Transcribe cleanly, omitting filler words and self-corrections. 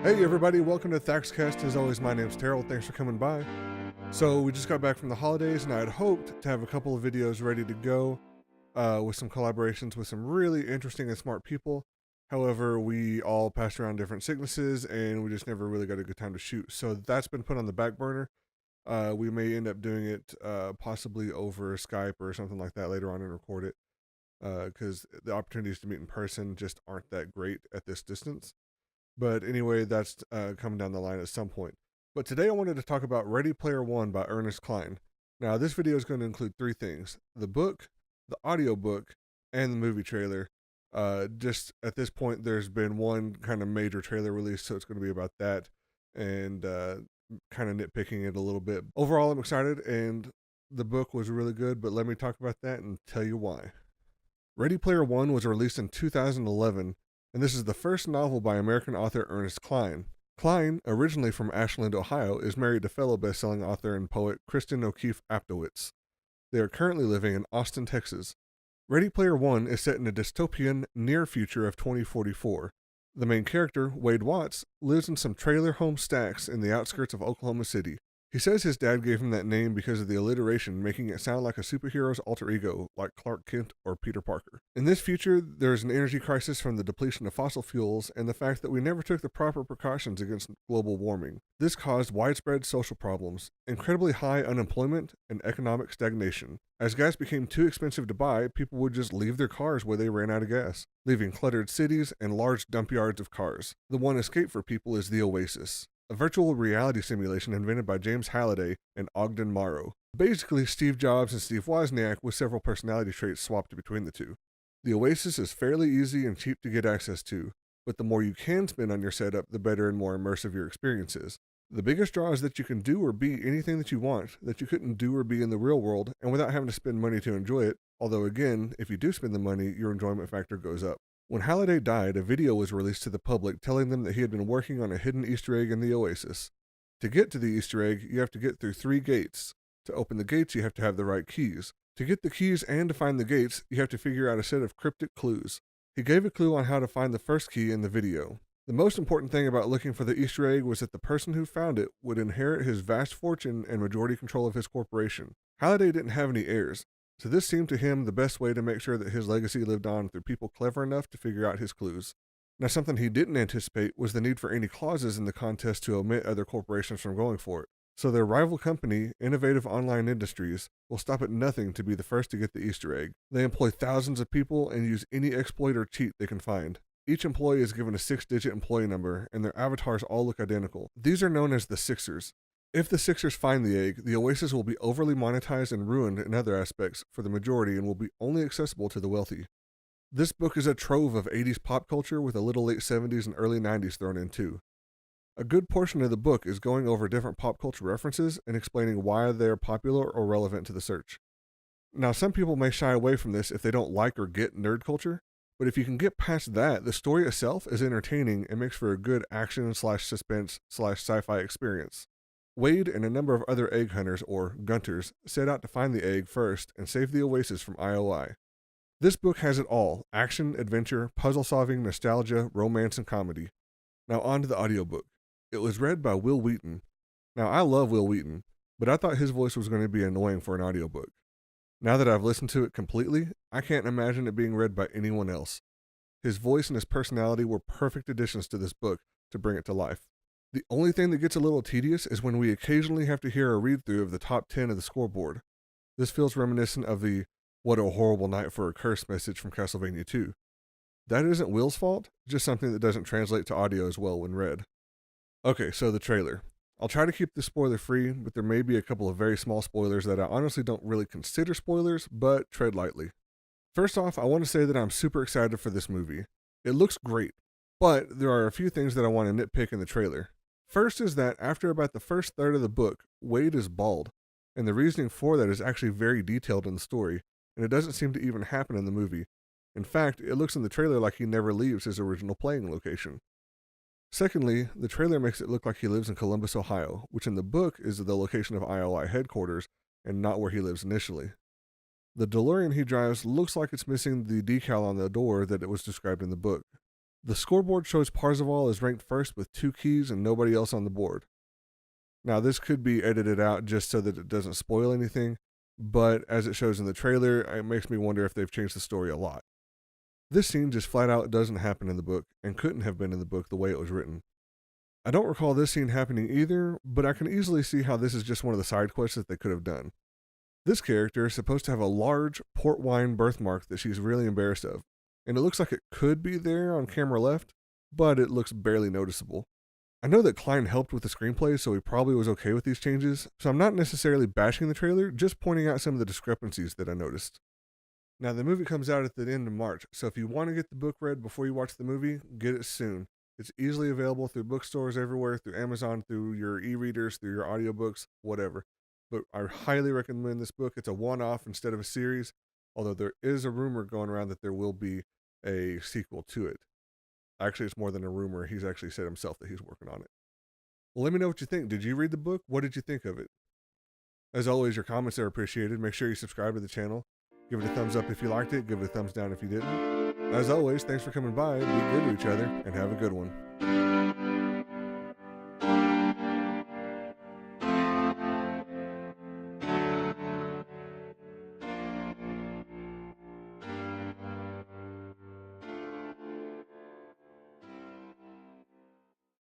Hey everybody, welcome to ThaxCast. As always, my name's Terrell. Thanks for coming by. So we just got back from the holidays and I had hoped to have a couple of videos ready to go with some collaborations with some really interesting and smart people. However, we all passed around different sicknesses and we just never really got a good time to shoot. So that's been put on the back burner. We may end up doing it possibly over Skype or something like that later on and record it because the opportunities to meet in person just aren't that great at this distance. But anyway, that's coming down the line at some point. But today I wanted to talk about Ready Player One by Ernest Cline. Now, this video is going to include three things: the book, the audiobook, and the movie trailer. Just at this point, there's been one kind of major trailer release, so it's going to be about that and kind of nitpicking it a little bit. Overall, I'm excited, and the book was really good, but let me talk about that and tell you why. Ready Player One was released in 2011, and this is the first novel by American author Ernest Cline. Cline, originally from Ashland, Ohio, is married to fellow best-selling author and poet Kristen O'Keefe Aptowitz. They are currently living in Austin, Texas. Ready Player One is set in a dystopian near future of 2044. The main character, Wade Watts, lives in some trailer home stacks in the outskirts of Oklahoma City. He says his dad gave him that name because of the alliteration, making it sound like a superhero's alter ego, like Clark Kent or Peter Parker. In this future, there is an energy crisis from the depletion of fossil fuels and the fact that we never took the proper precautions against global warming. This caused widespread social problems, incredibly high unemployment, and economic stagnation. As gas became too expensive to buy, people would just leave their cars where they ran out of gas, leaving cluttered cities and large dump yards of cars. The one escape for people is the Oasis, a virtual reality simulation invented by James Halliday and Ogden Morrow. Basically, Steve Jobs and Steve Wozniak with several personality traits swapped between the two. The Oasis is fairly easy and cheap to get access to, but the more you can spend on your setup, the better and more immersive your experience is. The biggest draw is that you can do or be anything that you want, that you couldn't do or be in the real world, and without having to spend money to enjoy it, although again, if you do spend the money, your enjoyment factor goes up. When Halliday died, a video was released to the public telling them that he had been working on a hidden Easter egg in the Oasis. To get to the Easter egg, you have to get through 3 gates. To open the gates, you have to have the right keys. To get the keys and to find the gates, you have to figure out a set of cryptic clues. He gave a clue on how to find the first key in the video. The most important thing about looking for the Easter egg was that the person who found it would inherit his vast fortune and majority control of his corporation. Halliday didn't have any heirs, so this seemed to him the best way to make sure that his legacy lived on through people clever enough to figure out his clues. Now, something he didn't anticipate was the need for any clauses in the contest to omit other corporations from going for it. So their rival company, Innovative Online Industries, will stop at nothing to be the first to get the Easter egg. They employ thousands of people and use any exploit or cheat they can find. Each employee is given a 6-digit employee number, and their avatars all look identical. These are known as the Sixers. If the Sixers find the egg, the Oasis will be overly monetized and ruined in other aspects for the majority and will be only accessible to the wealthy. This book is a trove of 80s pop culture with a little late 70s and early 90s thrown in too. A good portion of the book is going over different pop culture references and explaining why they are popular or relevant to the search. Now, some people may shy away from this if they don't like or get nerd culture, but if you can get past that, the story itself is entertaining and makes for a good action/suspense/sci-fi experience. Wade and a number of other egg hunters, or gunters, set out to find the egg first and save the Oasis from IOI. This book has it all: action, adventure, puzzle-solving, nostalgia, romance, and comedy. Now on to the audiobook. It was read by Will Wheaton. Now I love Will Wheaton, but I thought his voice was going to be annoying for an audiobook. Now that I've listened to it completely, I can't imagine it being read by anyone else. His voice and his personality were perfect additions to this book to bring it to life. The only thing that gets a little tedious is when we occasionally have to hear a read-through of the top 10 of the scoreboard. This feels reminiscent of the "what a horrible night for a curse" message from Castlevania 2. That isn't Will's fault, just something that doesn't translate to audio as well when read. Okay, so the trailer. I'll try to keep this spoiler-free, but there may be a couple of very small spoilers that I honestly don't really consider spoilers, but tread lightly. First off, I want to say that I'm super excited for this movie. It looks great, but there are a few things that I want to nitpick in the trailer. First is that after about the first third of the book, Wade is bald, and the reasoning for that is actually very detailed in the story, and it doesn't seem to even happen in the movie. In fact, it looks in the trailer like he never leaves his original playing location. Secondly, the trailer makes it look like he lives in Columbus, Ohio, which in the book is the location of IOI headquarters and not where he lives initially. The DeLorean he drives looks like it's missing the decal on the door that it was described in the book. The scoreboard shows Parzival is ranked first with 2 keys and nobody else on the board. Now, this could be edited out just so that it doesn't spoil anything, but as it shows in the trailer, it makes me wonder if they've changed the story a lot. This scene just flat out doesn't happen in the book, and couldn't have been in the book the way it was written. I don't recall this scene happening either, but I can easily see how this is just one of the side quests that they could have done. This character is supposed to have a large port wine birthmark that she's really embarrassed of, and it looks like it could be there on camera left, but it looks barely noticeable. I know that Klein helped with the screenplay, so he probably was okay with these changes, so I'm not necessarily bashing the trailer, just pointing out some of the discrepancies that I noticed. Now, the movie comes out at the end of March, so if you want to get the book read before you watch the movie, get it soon. It's easily available through bookstores everywhere, through Amazon, through your e-readers, through your audiobooks, whatever. But I highly recommend this book. It's a one-off instead of a series, although there is a rumor going around that there will be a sequel to it. Actually, it's more than a rumor. He's actually said himself that he's working on it. Well, let me know what you think. Did you read the book? What did you think of it? As always, your comments are appreciated. Make sure you subscribe to the channel. Give it a thumbs up if you liked it. Give it a thumbs down if you didn't. As always, thanks for coming by. Be good to each other, and have a good one.